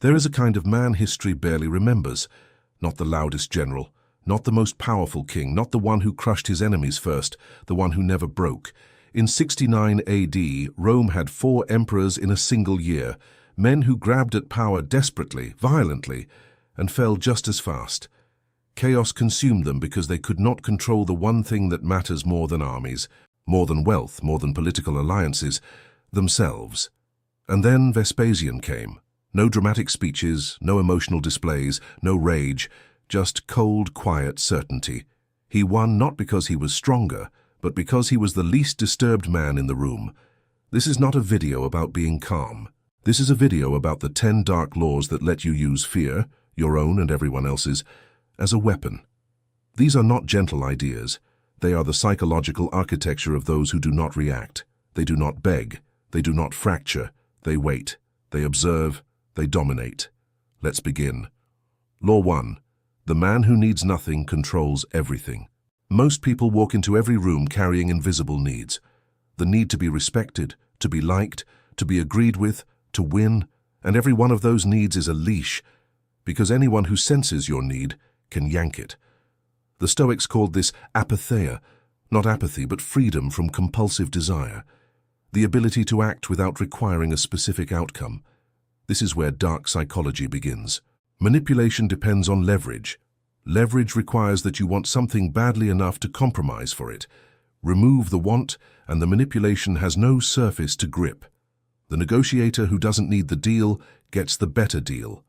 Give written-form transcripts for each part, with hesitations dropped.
There is a kind of man history barely remembers, not the loudest general, not the most powerful king, not the one who crushed his enemies first, the one who never broke. In 69 AD, Rome had 4 emperors in a single year, men who grabbed at power desperately, violently, and fell just as fast. Chaos consumed them because they could not control the one thing that matters more than armies, more than wealth, more than political alliances, themselves. And then Vespasian came. No dramatic speeches, no emotional displays, no rage, just cold, quiet certainty. He won not because he was stronger, but because he was the least disturbed man in the room. This is not a video about being calm. This is a video about the 10 dark laws that let you use fear, your own and everyone else's, as a weapon. These are not gentle ideas. They are the psychological architecture of those who do not react. They do not beg. They do not fracture. They wait. They observe. They dominate. Let's begin. Law 1. The man who needs nothing controls everything. Most people walk into every room carrying invisible needs. The need to be respected, to be liked, to be agreed with, to win, and every one of those needs is a leash, because anyone who senses your need can yank it. The Stoics called this apatheia, not apathy, but freedom from compulsive desire, the ability to act without requiring a specific outcome. This is where dark psychology begins. Manipulation depends on leverage. Leverage requires that you want something badly enough to compromise for it. Remove the want, and the manipulation has no surface to grip. The negotiator who doesn't need the deal gets the better deal.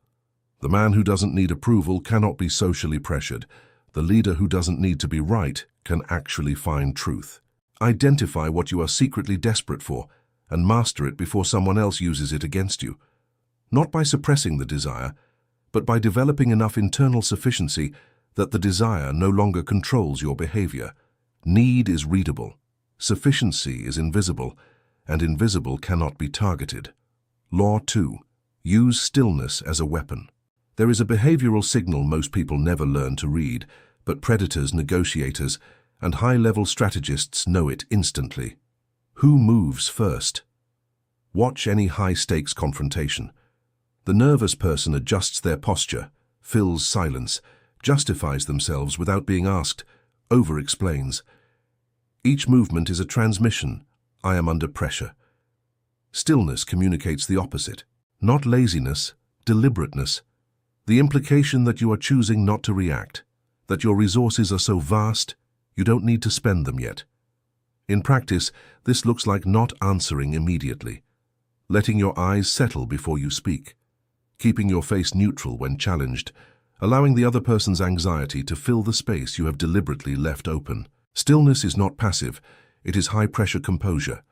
The man who doesn't need approval cannot be socially pressured. The leader who doesn't need to be right can actually find truth. Identify what you are secretly desperate for and master it before someone else uses it against you. Not by suppressing the desire, but by developing enough internal sufficiency that the desire no longer controls your behavior. Need is readable, sufficiency is invisible, and invisible cannot be targeted. Law 2. Use stillness as a weapon. There is a behavioral signal most people never learn to read, but predators, negotiators, and high-level strategists know it instantly. Who moves first? Watch any high-stakes confrontation. The nervous person adjusts their posture, fills silence, justifies themselves without being asked, over-explains. Each movement is a transmission. I am under pressure. Stillness communicates the opposite. Not laziness, deliberateness. The implication that you are choosing not to react, that your resources are so vast, you don't need to spend them yet. In practice, this looks like not answering immediately, letting your eyes settle before you speak, keeping your face neutral when challenged, allowing the other person's anxiety to fill the space you have deliberately left open. Stillness is not passive, it is high-pressure composure.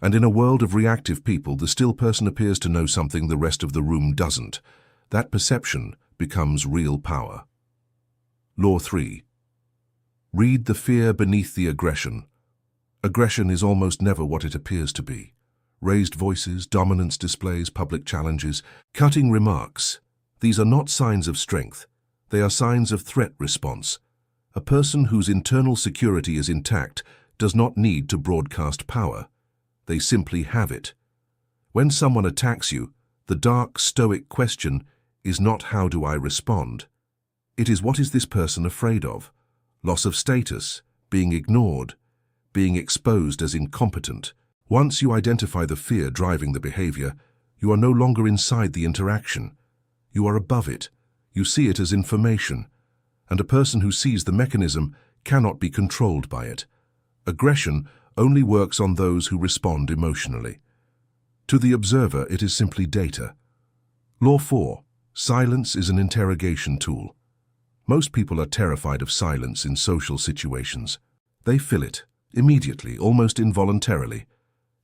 And in a world of reactive people, the still person appears to know something the rest of the room doesn't. That perception becomes real power. Law 3. Read the fear beneath the aggression. Aggression is almost never what it appears to be. Raised voices, dominance displays, public challenges, cutting remarks. These are not signs of strength. They are signs of threat response. A person whose internal security is intact does not need to broadcast power. They simply have it. When someone attacks you, the dark, stoic question is not how do I respond? It is what is this person afraid of? Loss of status, being ignored, being exposed as incompetent. Once you identify the fear driving the behavior, you are no longer inside the interaction. You are above it. You see it as information. And a person who sees the mechanism cannot be controlled by it. Aggression only works on those who respond emotionally. To the observer, it is simply data. Law 4. Silence is an interrogation tool. Most people are terrified of silence in social situations. They fill it, immediately, almost involuntarily.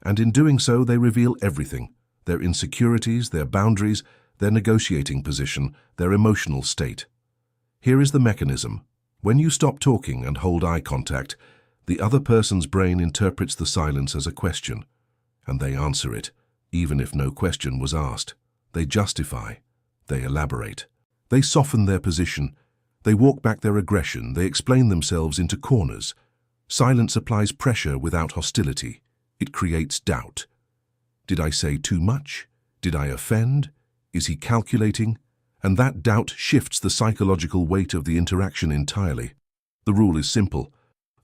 And in doing so, they reveal everything: their insecurities, their boundaries, their negotiating position, their emotional state. Here is the mechanism. When you stop talking and hold eye contact, the other person's brain interprets the silence as a question, and they answer it, even if no question was asked. They justify. They elaborate. They soften their position. They walk back their aggression. They explain themselves into corners. Silence applies pressure without hostility. It creates doubt. Did I say too much? Did I offend? Is he calculating? And that doubt shifts the psychological weight of the interaction entirely. The rule is simple.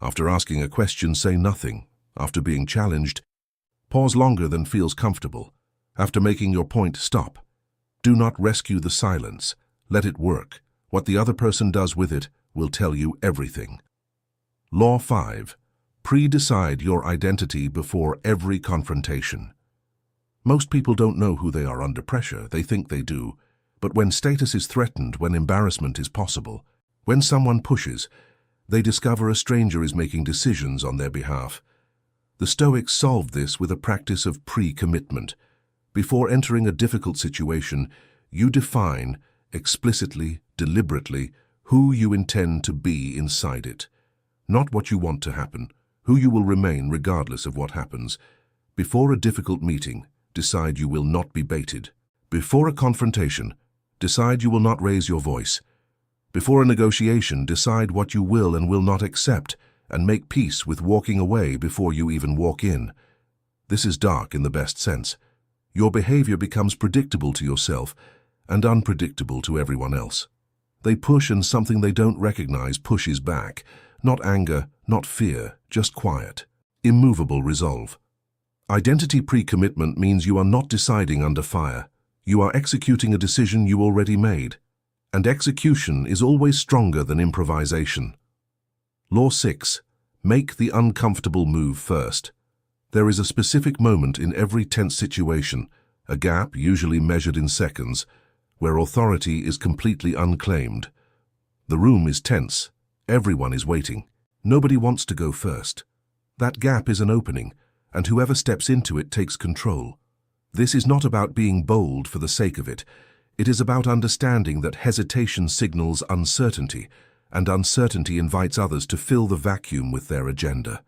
After asking a question, say nothing. After being challenged, pause longer than feels comfortable. After making your point, stop. Do not rescue the silence. Let it work. What the other person does with it will tell you everything. Law 5. Pre-decide your identity before every confrontation. Most people don't know who they are under pressure. They think they do. But when status is threatened, when embarrassment is possible, when someone pushes, they discover a stranger is making decisions on their behalf. The Stoics solved this with a practice of pre-commitment. Before entering a difficult situation, you define, explicitly, deliberately, who you intend to be inside it. Not what you want to happen, who you will remain regardless of what happens. Before a difficult meeting, decide you will not be baited. Before a confrontation, decide you will not raise your voice. Before a negotiation, decide what you will and will not accept, and make peace with walking away before you even walk in. This is dark in the best sense. Your behavior becomes predictable to yourself and unpredictable to everyone else. They push and something they don't recognize pushes back. Not anger, not fear, just quiet, immovable resolve. Identity pre-commitment means you are not deciding under fire. You are executing a decision you already made. And execution is always stronger than improvisation. Law 6. Make the uncomfortable move first. There is a specific moment in every tense situation, a gap usually measured in seconds, where authority is completely unclaimed. The room is tense. Everyone is waiting. Nobody wants to go first. That gap is an opening, and whoever steps into it takes control. This is not about being bold for the sake of it. It is about understanding that hesitation signals uncertainty, and uncertainty invites others to fill the vacuum with their agenda.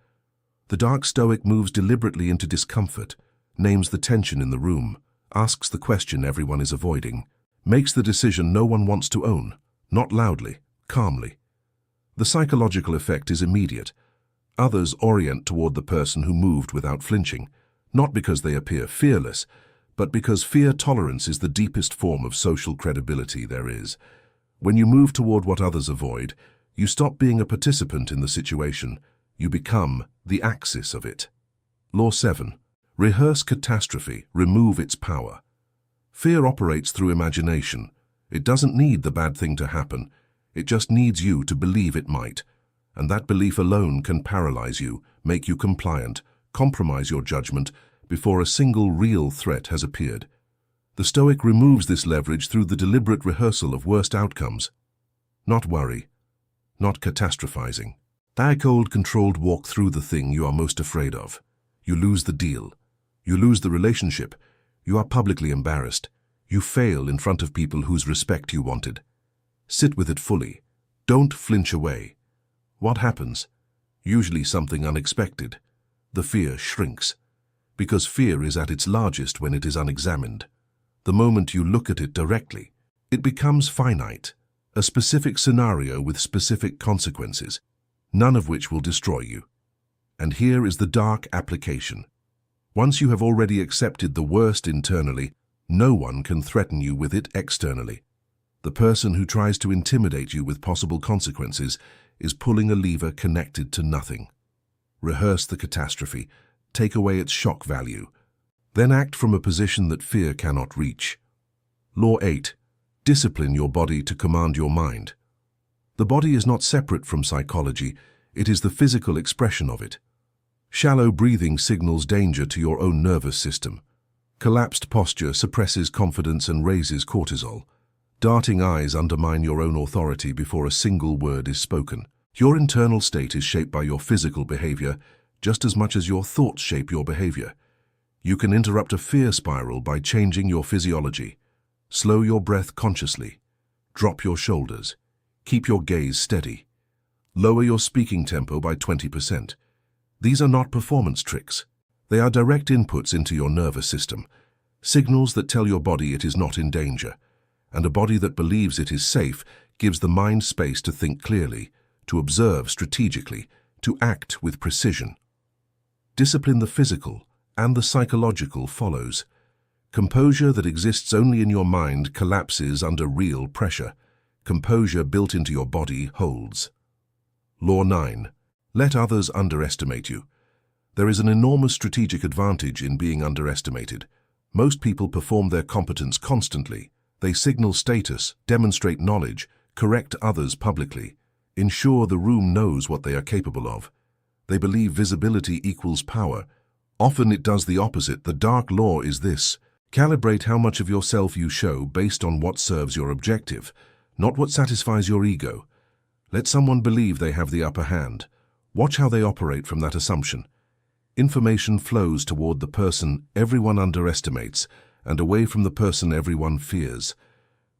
The dark Stoic moves deliberately into discomfort, names the tension in the room, asks the question everyone is avoiding, makes the decision no one wants to own, not loudly, calmly. The psychological effect is immediate. Others orient toward the person who moved without flinching, not because they appear fearless, but because fear tolerance is the deepest form of social credibility there is. When you move toward what others avoid, you stop being a participant in the situation. You become the axis of it. Law 7. Rehearse catastrophe, remove its power. Fear operates through imagination. It doesn't need the bad thing to happen. It just needs you to believe it might. And that belief alone can paralyze you, make you compliant, compromise your judgment before a single real threat has appeared. The Stoic removes this leverage through the deliberate rehearsal of worst outcomes. Not worry, not catastrophizing. Take cold, controlled walk through the thing you are most afraid of. You lose the deal. You lose the relationship. You are publicly embarrassed. You fail in front of people whose respect you wanted. Sit with it fully. Don't flinch away. What happens? Usually something unexpected. The fear shrinks. Because fear is at its largest when it is unexamined. The moment you look at it directly, it becomes finite, a specific scenario with specific consequences, none of which will destroy you. And here is the dark application. Once you have already accepted the worst internally, no one can threaten you with it externally. The person who tries to intimidate you with possible consequences is pulling a lever connected to nothing. Rehearse the catastrophe, take away its shock value, then act from a position that fear cannot reach. Law 8. Discipline your body to command your mind. The body is not separate from psychology, it is the physical expression of it. Shallow breathing signals danger to your own nervous system. Collapsed posture suppresses confidence and raises cortisol. Darting eyes undermine your own authority before a single word is spoken. Your internal state is shaped by your physical behavior, just as much as your thoughts shape your behavior. You can interrupt a fear spiral by changing your physiology. Slow your breath consciously. Drop your shoulders. Keep your gaze steady. Lower your speaking tempo by 20%. These are not performance tricks. They are direct inputs into your nervous system, signals that tell your body it is not in danger. And a body that believes it is safe gives the mind space to think clearly, to observe strategically, to act with precision. Discipline the physical, and the psychological follows. Composure that exists only in your mind collapses under real pressure. Composure built into your body holds. Law 9. Let others underestimate you. There is an enormous strategic advantage in being underestimated. Most people perform their competence constantly. They signal status, demonstrate knowledge, correct others publicly, ensure the room knows what they are capable of. They believe visibility equals power. Often it does the opposite. The dark law is this: calibrate how much of yourself you show based on what serves your objective, not what satisfies your ego. Let someone believe they have the upper hand. Watch how they operate from that assumption. Information flows toward the person everyone underestimates and away from the person everyone fears.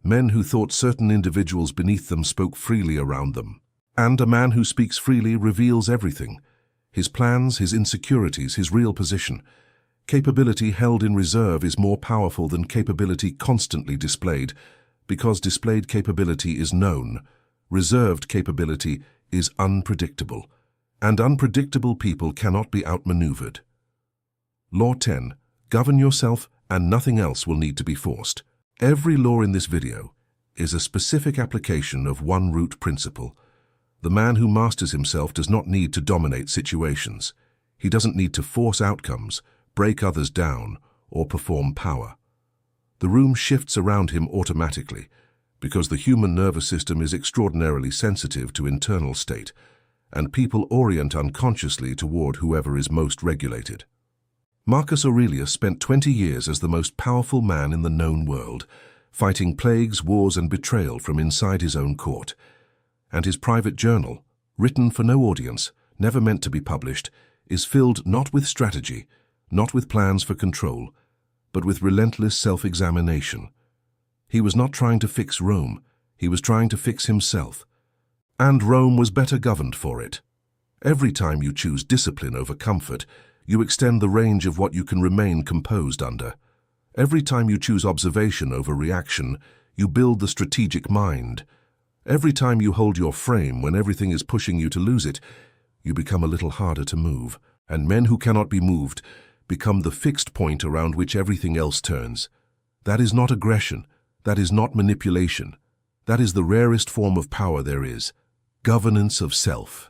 Men who thought certain individuals beneath them spoke freely around them. And a man who speaks freely reveals everything: his plans, his insecurities, his real position. Capability held in reserve is more powerful than capability constantly displayed, because displayed capability is known. Reserved capability is unpredictable, and unpredictable people cannot be outmaneuvered. Law 10. Govern yourself and nothing else will need to be forced. Every law in this video is a specific application of one root principle. The man who masters himself does not need to dominate situations. He doesn't need to force outcomes, break others down, or perform power. The room shifts around him automatically, because the human nervous system is extraordinarily sensitive to internal state, and people orient unconsciously toward whoever is most regulated. Marcus Aurelius spent 20 years as the most powerful man in the known world, fighting plagues, wars, and betrayal from inside his own court. And his private journal, written for no audience, never meant to be published, is filled not with strategy, not with plans for control, but with relentless self-examination. He was not trying to fix Rome, he was trying to fix himself. And Rome was better governed for it. Every time you choose discipline over comfort, you extend the range of what you can remain composed under. Every time you choose observation over reaction, you build the strategic mind. Every time you hold your frame when everything is pushing you to lose it, you become a little harder to move. And men who cannot be moved become the fixed point around which everything else turns. That is not aggression. That is not manipulation. That is the rarest form of power there is: governance of self.